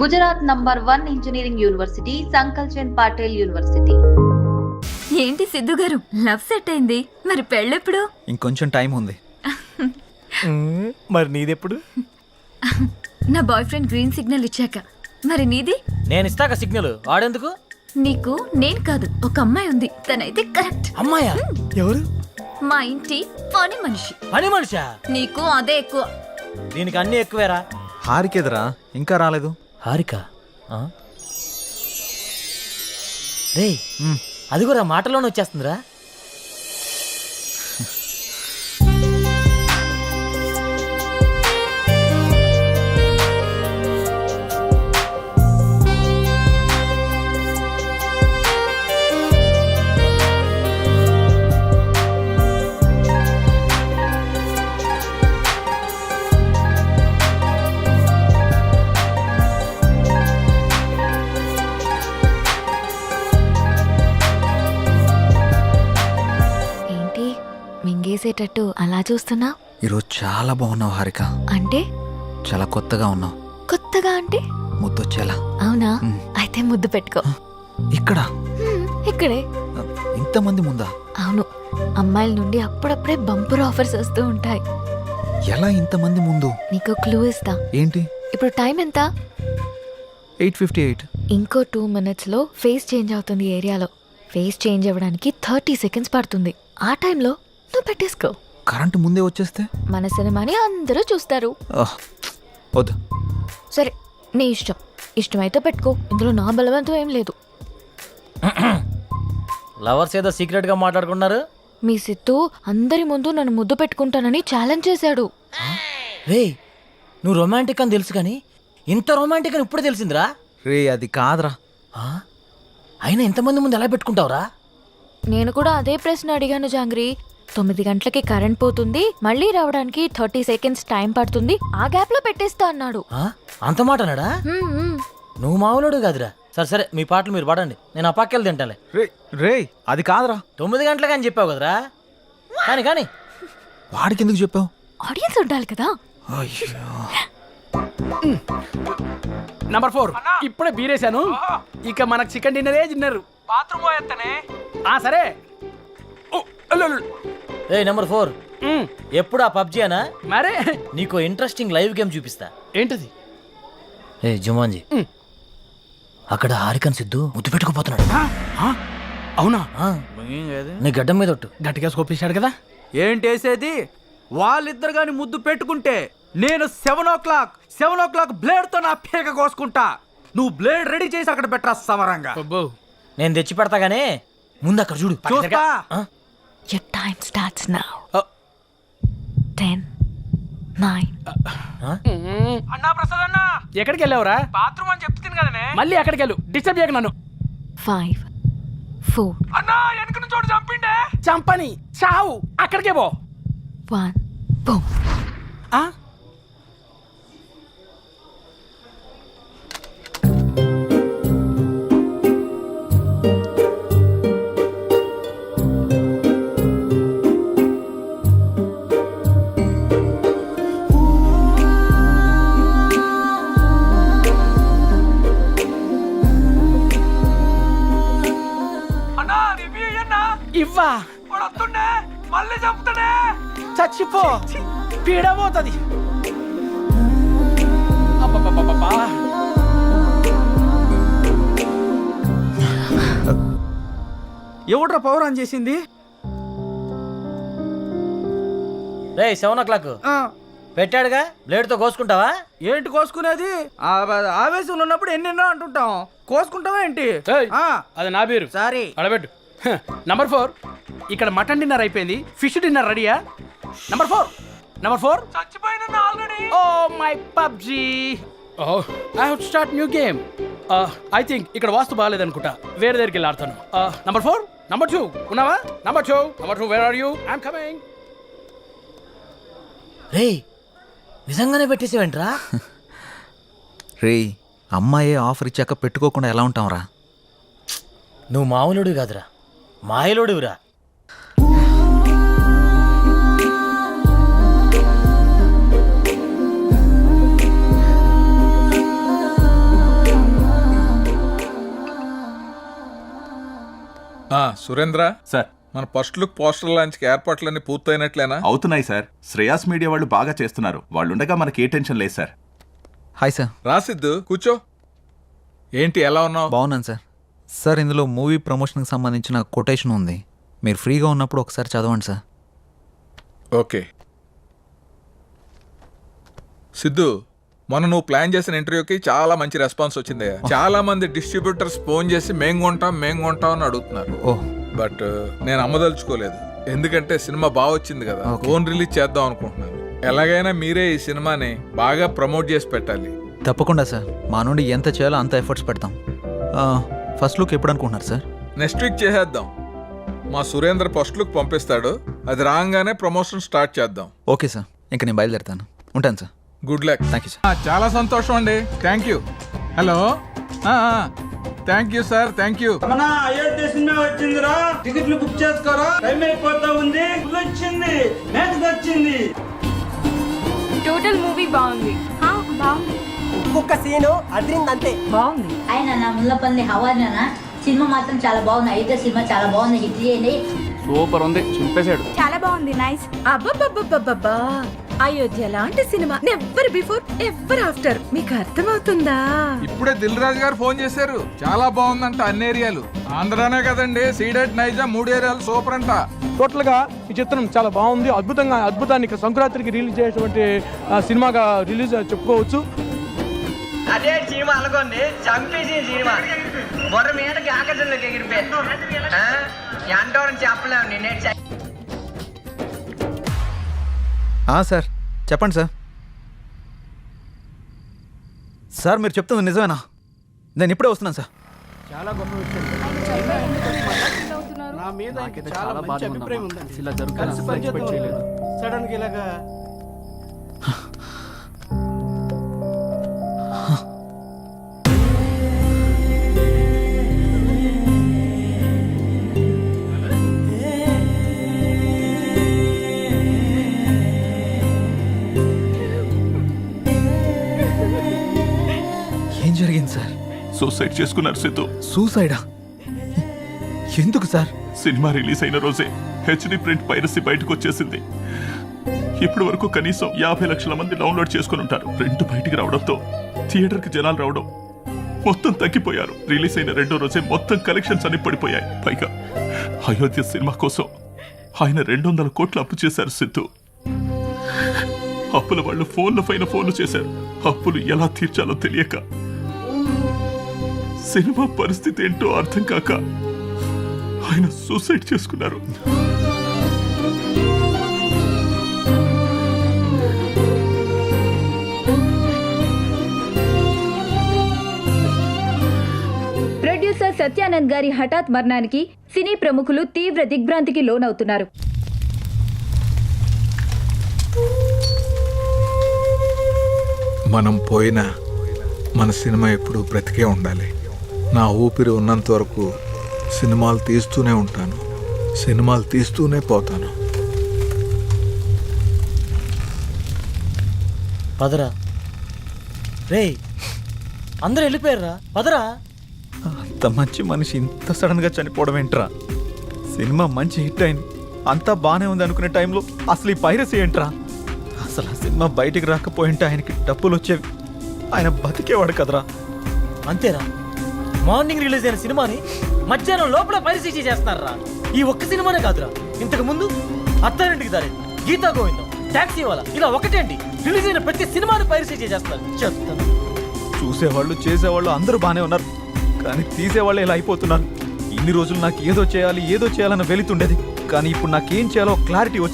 Gujarat number 1 engineering university Sankalchand Patil university. ఏంటి సిద్ధు గారు, love set అయింది, మరి పెళ్ళెప్పుడు? ఇంకొంచెం టైం ఉంది. మరి నీదెప్పుడు? నా బాయ్ ఫ్రెండ్ గ్రీన్ సిగ్నల్ ఇచ్చాక. మరి నీది? నేను ఇస్తాక సిగ్నల్ వాడేందుకు? నీకు నేను కాదు, ఒక అమ్మాయి ఉంది, తనైతే కరెక్ట్. అమ్మాయా? ఎవరు? మా ఇంటి పని మనిషి. పని మనిషా? నీకు అదే ఎక్కువ. దీనికి అన్ని ఎక్కువేరా. హారికేదరా ఇంకా రాలేదు? హారిక రే, అది కూడా మాటలోనే వచ్చేస్తుందిరా. మింగేసేటట్టు అలా చూస్తున్నా? ఈరోజు చాలా బాగున్నావు హారిక. అంటే? చాలా కొత్తగా ఉన్నావు. కొత్తగా అంటే? ముద్దొచ్చేలా. అవునా? అయితే ముద్దు పెట్టుకో. ఇక్కడ? ఇక్కడే. ఇంతమంది ముందా? అవును, అమ్మాయిల నుండి అప్పుడప్పుడే బంపర్ ఆఫర్స్ వస్తూ ఉంటాయి. ఎలా ఇంతమంది ముందు? నీకు క్లూ ఇస్తా. ఏంటి? ఇప్పుడు టైం ఎంత? 8:58. ఇంకో 2 minutes లో ఫేస్ చేంజ్ అవుతుంది ఏరియాలో. ఫేస్ చేంజ్ అవ్వడానికి 30 seconds పడుతుంది. ఆ టైంలో నువ్వు పెట్టేసుకో. కరెంటు ముందే వచ్చేస్తే? మన సినిమాని అందరూ చూస్తారు. వద్దు. సరే, నీ ఇష్టం. ఇష్టమైతే పెట్టుకో, ఇందులో నా బలవంతం ఏం లేదు. లవర్స్ ఏదో సీక్రెట్ గా మాట్లాడుకున్నారు. మీ సిత్తు అందరి ముందు నన్ను ముద్దు పెట్టుకుంటానని ఛాలెంజ్ చేశాడు. రే, నువ్వు రొమాంటిక్ అని తెలుసు కానీ ఇంత రొమాంటిక్ అని ఇప్పుడు తెలిసిందిరా. రే, అది కాదురా. అయినా ఇంతమంది ముందు ఎలా పెట్టుకుంటావురా? నేను కూడా అదే ప్రశ్న అడిగాను జాంగ్రీ. 9 గంటలకి కరెంట్ పోతుంది, మళ్ళీ రావడానికి 30 seconds టైం పడుతుంది, ఆ గ్యాప్ లో పెట్టేస్తా అన్నాడు. అంత మాట అన్నాడా? నువ్వు మామూలుడు కాదురా. సరే సరే, మీ పాటలు మీరు పాడండి, నేను ఆ పక్కెళ్ళి తింటాలే. రే, అది కాదురా. 9 గంటలకు అని చెప్పావు కదరా. కానీ కానీ వాడికి ఎందుకు చెప్పావు? ఆడియన్స్ ఉండాలి కదా. నంబర్ 4 ఇప్పుడే బీరేశాను. ఇక మనకు చికెన్ డిన్నరే తిన్నారు. బాత్రూమ్ పోయేస్తానే. సరే. ఏ నెంబర్ 4, ఎప్పుడు ఆ పబ్జీ అనా? మరే నీకు ఇంట్రెస్టింగ్ లైవ్ గేమ్ చూపిస్తా. ఏంటది? ఏ జుమాన్జీ, అక్కడ హారికన్ సిద్ధు ముద్దు పెట్టుకుపోతున్నాడు. అవునా? నీ గడ్డం మీద ఒట్టు. గట్టిగా స్కోపేశాడు కదా. ఏంటేసేది? వాళ్ళిద్దరు గాని ముద్దు పెట్టుకుంటే నేను 7 o'clock బ్లేడ్ తో నా పేక కోసుకుంటా. నువ్వు బ్లేడ్ రెడీ చేసి అక్కడ పెట్టరా సమరంగా. నేను తెచ్చి పెడతా గానీ ముందు అక్కడ చూడు. చూస్తా. Your time starts now. 10, 9. అన్నా ప్రసాద్ అన్నా, ఎక్కడికి వెళ్ళావురా? బాత్రూమ్ అని చెప్తుంది కదనే. మళ్ళీ ఎక్కడికి వెళ్ళు, డిస్టర్బ్ చేయకు నన్ను. 5, 4. అన్నా వెనక నుంచి చోటు చంపిండే. చంపని చావు, అక్కడికే పో. 1, boom. ఇవ్వా వస్తుండే, మళ్ళీ చంపుతాడే. చచ్చిపో, పీడబోతుంది. ఎవడ్రా పవర్ ఆన్ చేసింది? రే 7 o'clock పెట్టాడుగా, బ్లేడ్ తో కోసుకుంటావా? ఏంటి కోసుకునేది? ఆవేశంలో ఉన్నప్పుడు ఎన్నెన్నో అంటుంటాం. కోసుకుంటావా ఏంటి? అది నా పేరు. సారీ, అడబెట్టు. నంబర్ 4, ఇక్కడ మటన్ డిన్నర్ అయిపోయింది, ఫిష్ డిన్నర్ రెడీయా? నంబర్ 4 చచ్చిపోయిన already. Oh my PUBG. I have to start new game. I think ఇక్కడ వాస్తు బాగాలేదనుకుంటా, వేరే దగ్గరికి వెళ్ళి ఆడతాను. నంబర్ 4, నంబర్ 2 ఉన్నావా? Number 2 where are you? I'm coming. రే, నిజంగానే పెట్టేసేవేంట్రా? రే, అమ్మాయే ఆఫర్ ఇచ్చాక పెట్టుకోకుండా ఎలా ఉంటావురా? నువ్వు మామూలుడు కాదురా, మాయలోడురా. సురేంద్ర సార్ మన ఫస్ట్ లుక్ పోస్టర్ లాంచ్కి ఏర్పాట్లన్నీ పూర్తయినట్లేనా? అవుతున్నాయి సార్. శ్రేయాస్ మీడియా వాళ్ళు బాగా చేస్తున్నారు. వాళ్ళుండగా మనకి ఏ టెన్షన్ లేదు సార్. Hi sir. రాసిద్దు కూర్చో. ఏంటి ఎలా ఉన్నావు? బాగున్నాను సార్. సార్ ఇందులో మూవీ ప్రమోషన్కి సంబంధించిన కొటేషన్ ఉంది, మీరు ఫ్రీగా ఉన్నప్పుడు ఒకసారి చదవండి సార్. ఓకే. సిద్ధు, మొన్న నువ్వు ప్లాన్ చేసిన ఇంటర్వ్యూకి చాలా మంచి రెస్పాన్స్ వచ్చింది. చాలా మంది డిస్ట్రిబ్యూటర్స్ ఫోన్ చేసి మేం కొంటాం అని అడుగుతున్నారు. ఓహ్, బట్ నేను అమ్మదలుచుకోలేదు, ఎందుకంటే సినిమా బాగా వచ్చింది కదా, ఫోన్ రిలీజ్ చేద్దాం అనుకుంటున్నాను. ఎలాగైనా మీరే ఈ సినిమాని బాగా ప్రమోట్ చేసి పెట్టాలి. తప్పకుండా సార్, మా నుండి ఎంత చేయాలో అంత ఎఫర్ట్స్ పెడతాం. ఫస్ట్ లుక్ ఎప్పుడు అనుకుంటున్నారు సార్? నెక్స్ట్ వీక్ చేసేద్దాం. మా సురేంద్ర ఫస్ట్ లుక్ పంపిస్తాడు, అది రాగానే ప్రమోషన్ స్టార్ట్ చేద్దాం. ఓకే సార్, ఇంక నేను బయలుదేరుతాను. ఉంటాను sir. Good luck. Thank you sir. చాలా సంతోషం అండి. Thank you. Hello, thank you sir, thank you. మన అయోధ్య సినిమా వచ్చిందిరా, టికెట్లు బుక్ చేసుకోరా, టైం అయిపోతా ఉంది. వచ్చింది, మ్యాచ్ వచ్చింది. టోటల్ మూవీ బాగుంది. బాగుంది. ఒక్కొక్క సీను అదిరిందంతే. బాగుంది. ఆయన నా ముల్లపల్లి హవానా సినిమా మాత్రం చాలా బాగుంది. అయితే సినిమా చాలా బాగుంది, హిట్ చేయండి. సూపర్ ఉంది, చింపేశాడు. చాలా బాగుంది. నైస్. అబ్బబ్బబ్బబ్బబ్బా, అయోధ్య లాంటి cinema never before ever after. మీకు అర్థమవుతుందా? ఇప్పుడే దిల్ రాజు గారు ఫోన్ చేశారు, చాలా బాగుందంట అన్ని ఏరియాలు. ఆంధ్రానే కదండి, సీడెడ్ నైజా 3 ఏరియాలు సూపర్ అంట. టోటల్ గా ఈ చిత్రం చాలా బాగుంది. అద్భుతాన్ని సంక్రాంతికి రిలీజ్ చేసేటువంటి సినిమాగా రిలీజ్ చెప్పుకోవచ్చు. అదే సినిమా అనుకోండి, చంపేసిన సినిమా బొర్ర మీదకి ఆకర్షణలోకి ఎగిరిపోయి ఎంతో చెప్పలేము. నేనే సార్ చెప్పండి సార్. సార్ మీరు చెప్తుంది నిజమేనా? నేను ఇప్పుడే వస్తున్నాను సార్. చాలా గొప్ప విషయం. నా మీద చాలా మంచి అభిప్రాయం ఉందండి. ఇలా జరుగుతుంది. సడన్ గా ఇలాగా ఏం జరిగింది సార్? సూసైడ్ చేసుకున్నారు సిద్ధు. సూసైడా? ఎందుకు సార్? సినిమా రిలీజ్ అయిన రోజే హెచ్డి ప్రింట్ పైరసీ బయటకు వచ్చేసింది. ఇప్పటి వరకు కనీసం 50 లక్షల మంది డౌన్లోడ్ చేసుకుని ఉంటారు. ప్రింట్ బయటికి రావడంతో థియేటర్కి జనాలు రావడం మొత్తం తగ్గిపోయారు. రిలీజ్ అయిన 2వ రోజే మొత్తం కలెక్షన్స్ అన్ని పడిపోయాయి. పైగా అయోధ్య సినిమా కోసం ఆయన 200 కోట్లు అప్పు చేశారు సిద్ధు. అప్పుల వాళ్ళు ఫోన్ల పైన ఫోన్లు చేశారు. అప్పులు ఎలా తీర్చాలో తెలియక, సినిమా పరిస్థితి ఏంటో అర్థం కాక ఆయన సూసైడ్ చేసుకున్నారు. ప్రొడ్యూసర్ సత్యానంద్ గారి హఠాత్ మరణానికి సినీ ప్రముఖులు తీవ్ర దిగ్భ్రాంతికి లోనవుతున్నారు. మనం పోయినా మన సినిమా ఎప్పుడు బ్రతికే ఉండాలి. నా ఊపిరి ఉన్నంత వరకు సినిమాలు తీస్తూనే ఉంటాను, సినిమాలు తీస్తూనే పోతాను. పదరా రే, అందరూ వెళ్ళిపోయారా? పదరా. అంత మంచి మనిషి ఇంత సడన్గా చనిపోవడం ఏంట్రా? సినిమా మంచి హిట్ అయింది, అంతా బాగానే ఉంది అనుకునే టైంలో అసలు ఈ పైరసీ ఏంట్రా? అసలు ఆ సినిమా బయటికి రాకపోయింటే ఆయనకి డబ్బులు వచ్చేవి, ఆయన బతికేవాడు కదరా. అంతేరా, మార్నింగ్ రిలీజ్ అయిన సినిమాని మధ్యాహ్నం లోపల పైరసీ చేస్తున్నారా? ఈ ఒక్క సినిమానే కాదురా, ఇంతకు ముందు అత్తారింటికి దారి, గీతా గోవిందం, టాక్సీ వాలా, ఇలా ఒకటేంటి రిలీజ్ అయిన ప్రతి సినిమాని పైరసీ చేస్తారు. చెప్తాను, చూసేవాళ్ళు చేసేవాళ్ళు అందరూ బాగానే ఉన్నారు, కానీ తీసేవాళ్ళు ఇలా అయిపోతున్నారు. ఇన్ని రోజులు నాకు ఏదో చేయాలన్న వెళుతుండేది, కానీ ఇప్పుడు నాకేం చేయాలో క్లారిటీ వచ్చింది.